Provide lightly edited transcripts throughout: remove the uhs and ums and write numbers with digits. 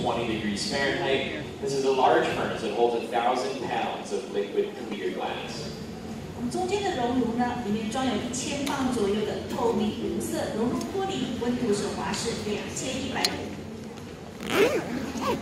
20 degrees Fahrenheit. This is a large furnace that holds 1,000 pounds of liquid clear glass. 我们中间的熔炉呢，里面装有1000磅左右的透明无色熔融玻璃，温度是华氏2100度。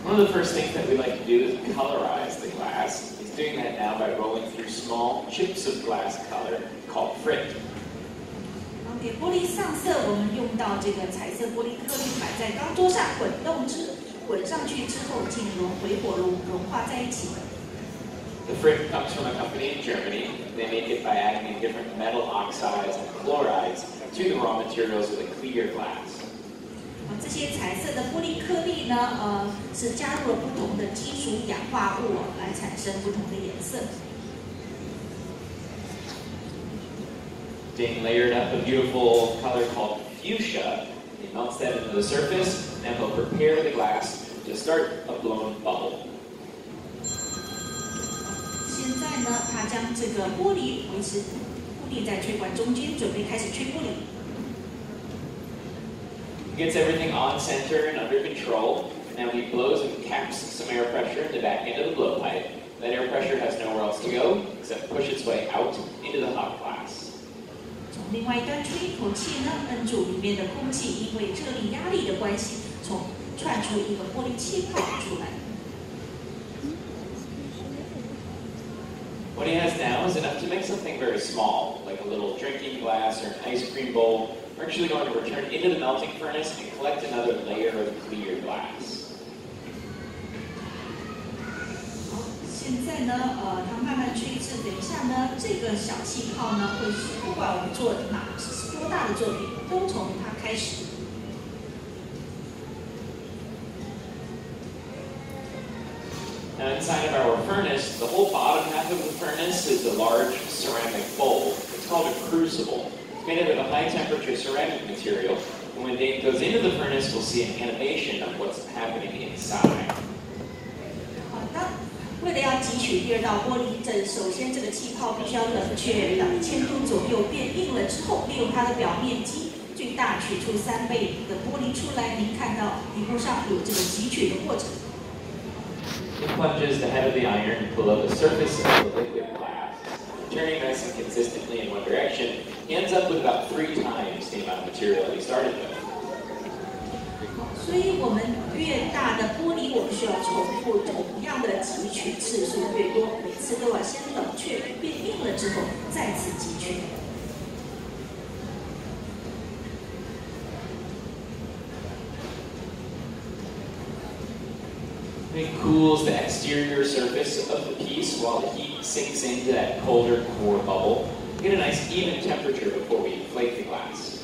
One of the first things that we like to do is colorize the glass. It's doing that now by rolling through small chips of glass color called frit. 给玻璃上色，我们用到这个彩色玻璃颗粒摆在钢桌上滚上去之后，进入回火炉融化在一起。The frit comes from a company in Germany. They make it by adding in different metal oxides and chlorides to the raw materials of the clear glass. 这些彩色的玻璃颗粒呢，是加入了不同的金属氧化物来产生不同的颜色。Being layered up a beautiful color called fuchsia, he melts that into the surface, and he'll prepare the glass to start a blown bubble. 现在呢，他将这个玻璃维持固定在吹管中间，准备开始吹玻璃。He gets everything on center and under control. Now he blows and caps some air pressure in the back end of the blowpipe. That air pressure has nowhere else to go except push its way out into the hot glass. 从另外一端吹一口气呢，摁住里面的空气，因为热力压力的关系，窜出一个玻璃气泡出来。What he has now is enough to make something very small, like a little drinking glass or an ice cream bowl. We're actually going to return into the melting furnace and collect another layer of clear glass. 好，现在呢，它慢慢吹至，等一下呢，这个小气泡呢，会不管我们做多大的作品，都从它开始。Now inside of our furnace, the whole bottom half of the furnace is a large ceramic bowl. It's called a crucible. It's made out of a high-temperature ceramic material. And when Dave goes into the furnace, we'll see an animation of what's happening inside. 好的，为了要汲取第二道玻璃，首先这个气泡必须要冷却1000度左右变硬了之后，利用它的表面积最大取出3倍的玻璃出来。您看到底部上有这个汲取的过程。He plunges the head of the iron below the surface of the liquid glass. Turning nice and consistently in one direction, he ends up with about 3 times the amount of material that he started with. 所以我们越大的玻璃，我们需要重复同样的汲取次数越多，每次都要先冷却变硬了之后再次汲取。It cools the exterior surface of the piece while the heat sinks into that colder core bubble. Get a nice even temperature before we flake the glass.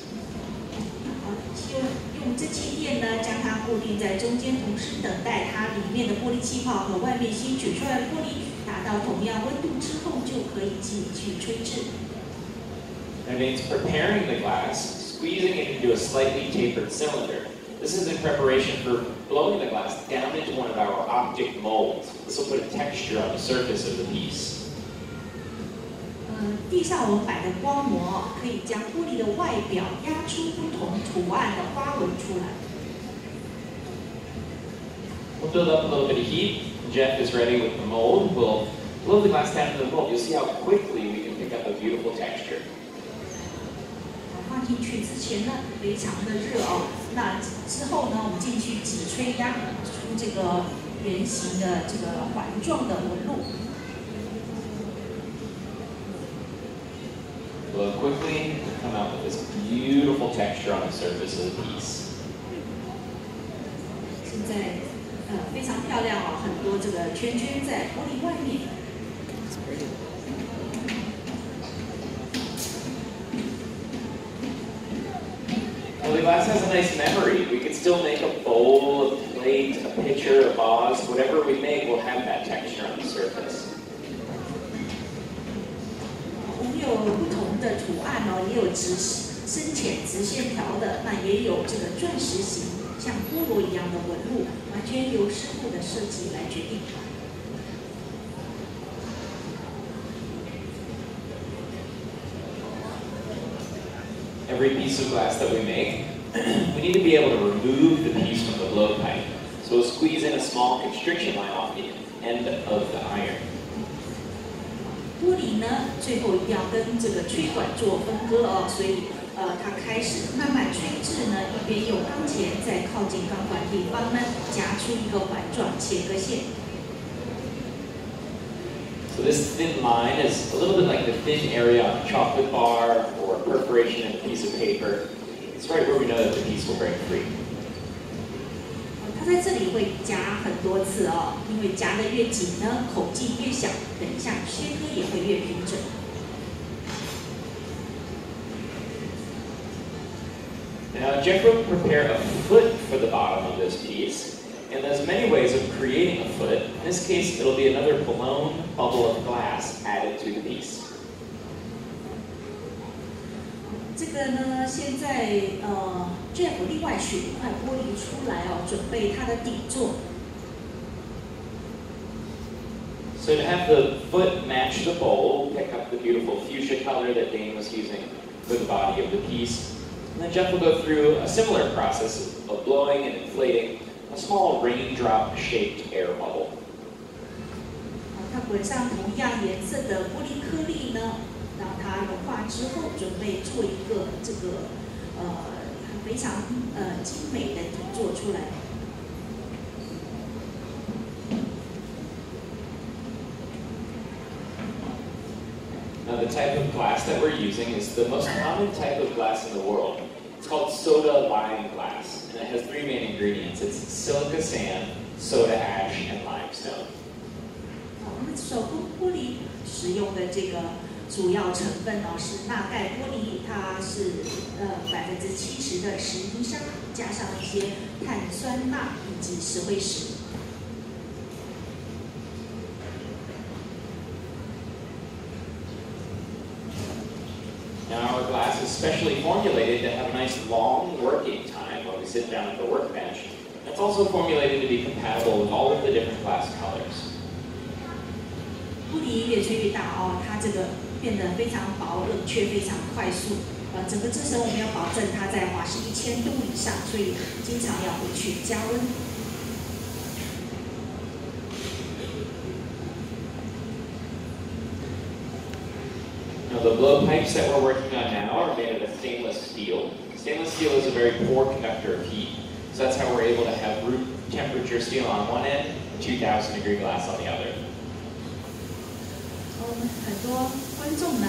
用这气垫呢，将它固定在中间，同时等待它里面的玻璃气泡和外面新取出来的玻璃达到同样温度之后，就可以继续吹制。That means preparing the glass, squeezing it into a slightly tapered cylinder. This is in preparation for blowing the glass down into one of our optic molds. This will put a texture on the surface of the piece. 地上我们摆的光膜可以将玻璃的外表压出不同图案的花纹出来。We'll build up a little bit of heat. Jeff is ready with the mold. We'll blow the glass down into the mold. You'll see how quickly we can pick up a beautiful texture. 放进去之前呢，非常的热哦。那之后呢，我们进去挤吹压出这个圆形的这个环状的纹路。Blow quickly and come out with this beautiful texture on the surface of the piece. 现在非常漂亮哦，很多这个圈圈在玻璃外面。Well, the glass has a nice memory. We can still make a bowl, a plate, a pitcher, a vase. Whatever we make will have that texture on the surface. 我们有不同的图案哦，也有深浅直线条的，那也有这个钻石形，像菠萝一样的纹路，完全由师傅的设计来决定。Every piece of glass that we make, we need to be able to remove the piece from the blowpipe. So we'll squeeze in a small constriction line off the end of the iron. 玻璃呢，最后一定要跟这个吹管做分割哦，所以它开始慢慢吹至呢，一边用钢钳在靠近钢管地方呢夹出一个环状切割线。So this thin line is a little bit like the thin area on a chocolate bar or a perforation in a piece of paper. It's right where we know that the piece will break free. 它在这里会夹很多次哦，因为夹得越紧呢，口径越小，等一下切割也会越平整。Now Jeff will prepare a foot for the bottom of this piece, and there's many ways of creating a foot. In this case, it'll be another blown bubble of glass added to the piece. 这个呢，现在Jeff 另外取一块玻璃出来哦，准备它的底座。So to have the foot match the bowl, pick up the beautiful fuchsia color that Dane was using for the body of the piece. And then Jeff will go through a similar process of blowing and inflating a small raindrop-shaped air bubble. 它滚上同样颜色的玻璃颗粒呢，让它融化之后，准备做一个这个非常精美的底座出来。Now the type of glass that we're using is the most common type of glass in the world. It's called soda lime glass, and it has three main ingredients. It's silica sand, soda ash, and limestone. 我们手工玻璃使用的这个主要成分哦是钠钙玻璃，它是70%的石英砂，加上一些碳酸钠以及石灰石。Now our glass is specially formulated to have a nice long working time when we sit down at the workbench. It's also formulated to be compatible with all of the different glass colors. 玻璃越吹越大哦，它这个变得非常薄，冷却非常快速。整个制成我们要保证它在华氏1000度以上，所以经常要回去加温。Now the blowpipes that we're working on now are made out of stainless steel. Stainless steel is a very poor conductor of heat, so that's how we're able to have room temperature steel on one end and 2000-degree glass on the other. 很多观众呢，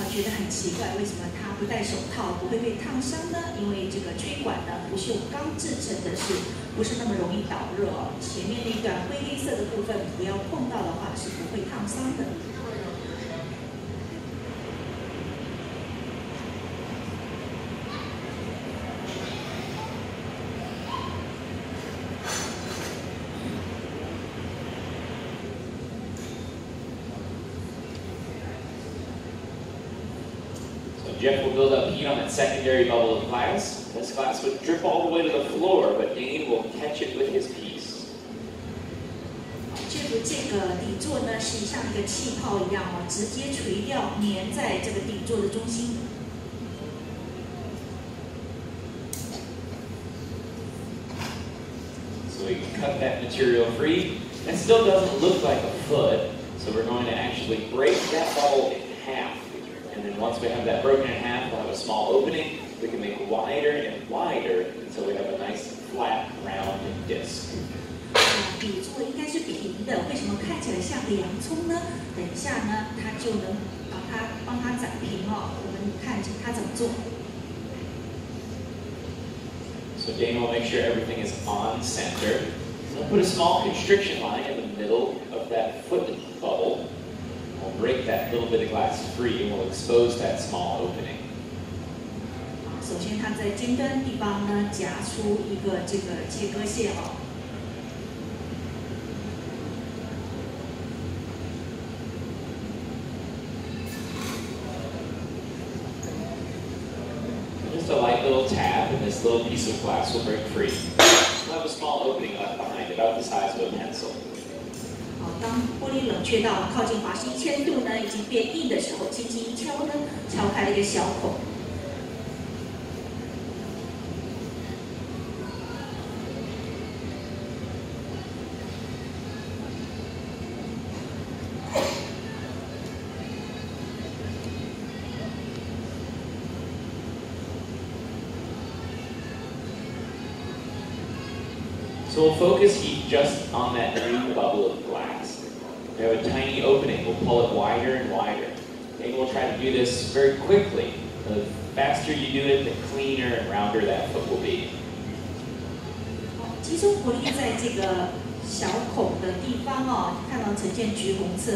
觉得很奇怪，为什么他不戴手套不会被烫伤呢？因为这个吹管呢不是用钢制成的，不是那么容易导热哦。前面那一段灰黑色的部分，不要碰到的话是不会烫伤的。Jeff will build up heat on that secondary bubble of glass. This glass would drip all the way to the floor, but Dane will catch it with his piece. Jeff 这个底座呢，是像一个气泡一样哦，直接垂掉，粘在这个底座的中心。So we can cut that material free. It still doesn't look like a foot, so we're going to actually break that bubble in half. And then once we have that broken in half, we'll have a small opening. We can make wider and wider until we have a nice flat, round disc. 底座应该是平的，为什么看起来像个洋葱呢？等一下呢，它就能帮它展平哦。我们看它怎么做。So Dane will make sure everything is on center. So we'll put a small constriction line in the middle of that foot bubble. We'll break that little bit of glass free and we'll expose that small opening. 首先，它在尖端地方呢夹出一个这个切割线哦。Just a light little tap and this little piece of glass will break free. We'll have a small opening left behind, about the size of a pencil. 当玻璃冷却到靠近华氏1000度呢，已经变硬的时候，轻轻一敲呢，敲开了一个小孔。So we'll focus heat just on that new bubble of glass. We have a tiny opening. We'll pull it wider and wider. Maybe we'll try to do this very quickly. The faster you do it, the cleaner and rounder that foot will be. 集中火力在这个小孔的地方哦，看到呈现橘红色，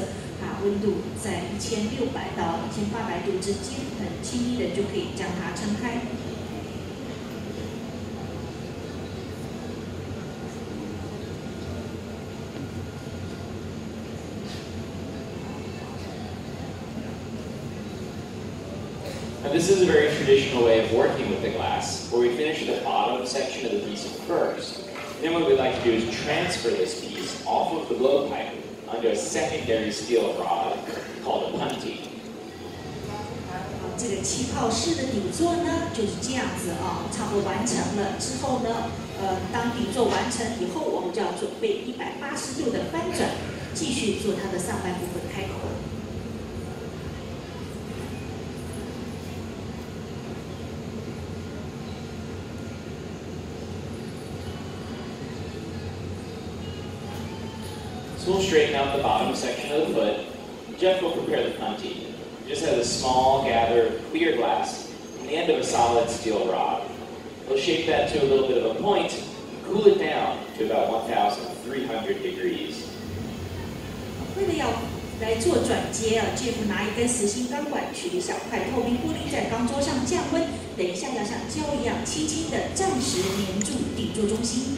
温度在1600到1800度之间，很轻易的就可以将它撑开。Now this is a very traditional way of working with the glass, where we finish the bottom section of the piece first. Then what we'd like to do is transfer this piece off of the blowpipe onto a secondary steel rod called a punty. 这个气泡式的底座呢，就是这样子啊，差不多完成了之后呢，当底座完成以后，我们就要准备180度的翻转，继续做它的上半部分开口。So we'll straighten out the bottom section of the foot. Jeff will prepare the punty. It just has a small gather of clear glass on the end of a solid steel rod. We'll shape that to a little bit of a point and cool it down to about 1,300 degrees. 为了要来做转接啊 ，Jeff 拿一根实心钢管取一小块透明玻璃在钢桌上降温，等一下要像胶一样轻轻的暂时粘住底座中心。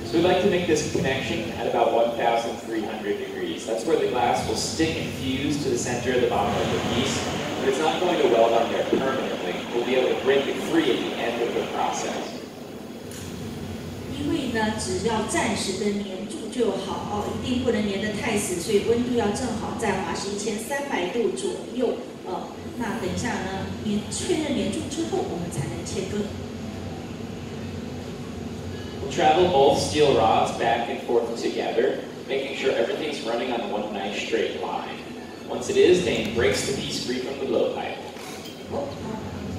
So we'd like to make this connection at about 1,300 degrees. That's where the glass will stick and fuse to the center of the bottom of the piece, but it's not going to weld on there permanently. We'll be able to break it free at the end of the process. 因为呢，只要暂时的粘住就好哦，一定不能粘得太死，所以温度要正好在华氏1300度左右。那等一下呢，确认粘住之后，我们才能切割。We'll travel both steel rods back and forth together, making sure everything's running on one nice straight line. Once it is, Dane breaks the piece free from the blowpipe.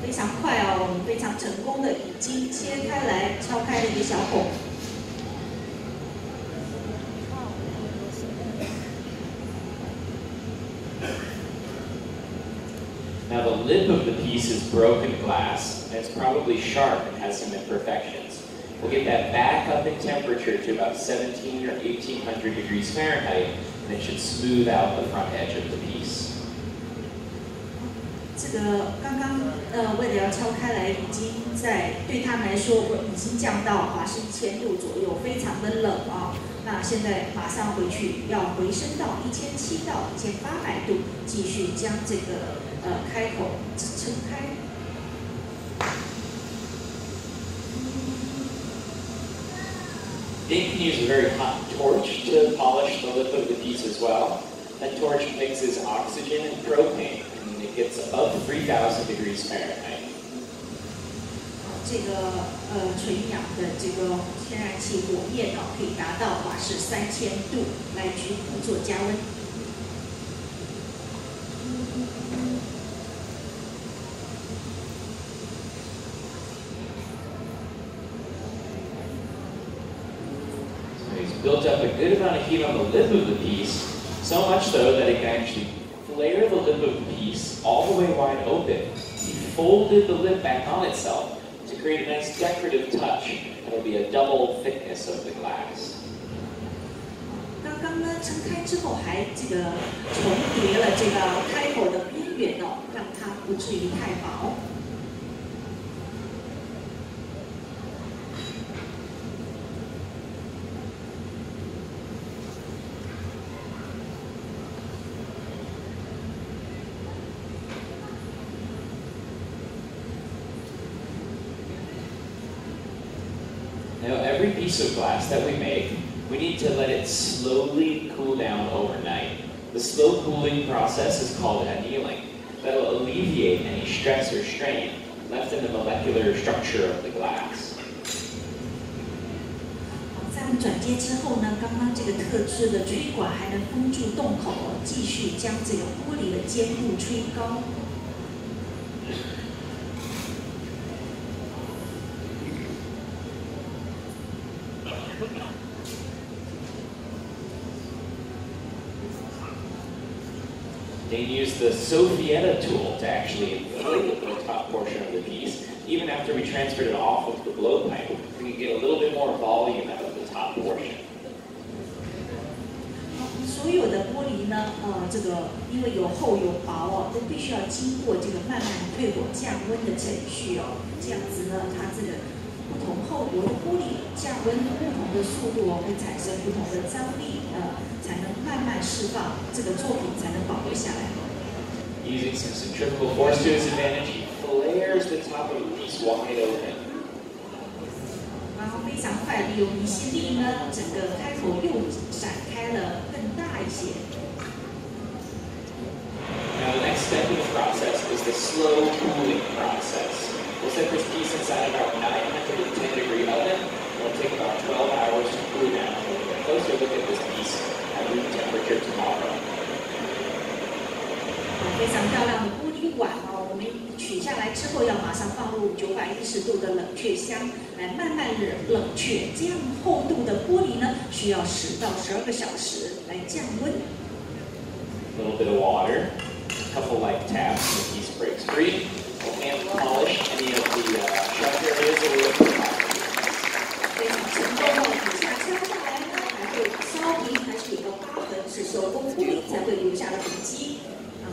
非常快哦，我们非常成功的已经切开来，敲开了一个小孔。Now the lip of the piece is broken glass, and it's probably sharp and has some imperfections. We'll get that back up in temperature to about 1,700 or 1,800 degrees Fahrenheit, and it should smooth out the front edge of the piece. 这个刚刚为了要敲开来，已经对他们来说已经降到华氏1000度左右，非常的冷啊。那现在马上回去要回升到1700到1800度，继续将这个开口撑开。Dane can use a very hot torch to polish the lip of the piece as well. That torch mixes oxygen and propane, and it gets above 3,000 degrees Fahrenheit. 这个纯氧的这个天然气火焰哦，可以达到华氏3000度来局部做加温。Built up a good amount of heat on the lip of the piece, so much so that it can actually flare the lip of the piece all the way wide open. He folded the lip back on itself to create a nice decorative touch. It'll be a double thickness of the glass. 刚刚呢撑开之后，还这个重叠了这个开口的边缘哦，让它不至于太薄。Now, every piece of glass that we make, we need to let it slowly cool down overnight. The slow cooling process is called annealing. That will alleviate any stress or strain left in the molecular structure of the glass. 在我们转接之后呢，刚刚这个特制的吹管还能封住洞口哦，继续将这个玻璃的坚固吹高。They use the Sofietta tool to actually inflate the top portion of the piece. Even after we transferred it off of the blowpipe, we can get a little bit more volume out of the top portion. 所有的玻璃呢，这个因为有厚有薄哦，都必须要经过这个慢慢退火降温的程序哦。这样子呢，它这个不同厚薄的玻璃降温不同的速度哦，会产生不同的张力，才能慢慢释放这个作品才能保留下来。Using some centrifugal force to its advantage, he flares the top of the piece wide open. 然后非常快利用离心力呢，整个开口又闪开了更大一些。Now the next step in the process is the slow cooling process. We'll set this piece inside about 910-degree oven. It'll take about 12 hours to cool down. We'll take a closer look at this piece at room temperature tomorrow. 非常漂亮的玻璃碗哦，我们取下来之后要马上放入910度的冷却箱，来慢慢冷却。这样厚度的玻璃呢，需要10到12个小时来降温。A little bit of water, a couple light taps, and the piece breaks free. We'll hand polish any of the sharp areas that we look for. 非常成功哦，底下敲下来呢，还会烧平，还是有个疤痕，是手工玻璃才会留下的痕迹。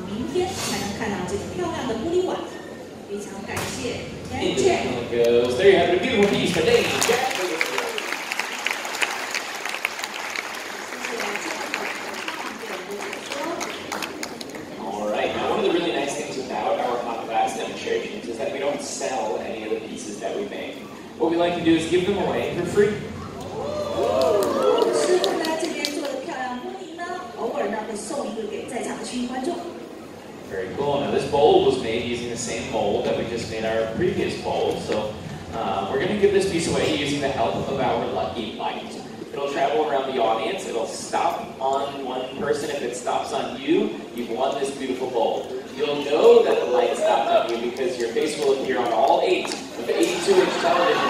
明天才能看到这个漂亮的玻璃碗，非常感谢 Jack。 There you have it, a beautiful piece for Dave. Jack. All right. Now, one of the really nice things about our hot glass demonstrations is that we don't sell any of the pieces that we make. What we like to do is give them away for free. 师傅呢这边做的漂亮玻璃呢，偶尔呢会送一个给在场的虚拟观众。 Very cool. Now this bowl was made using the same mold that we just made our previous bowl. So we're going to give this piece away using the help of our lucky light. It'll travel around the audience. It'll stop on one person. If it stops on you, you've won this beautiful bowl. You'll know that the light stopped on you because your face will appear on all 8 of the 82-inch television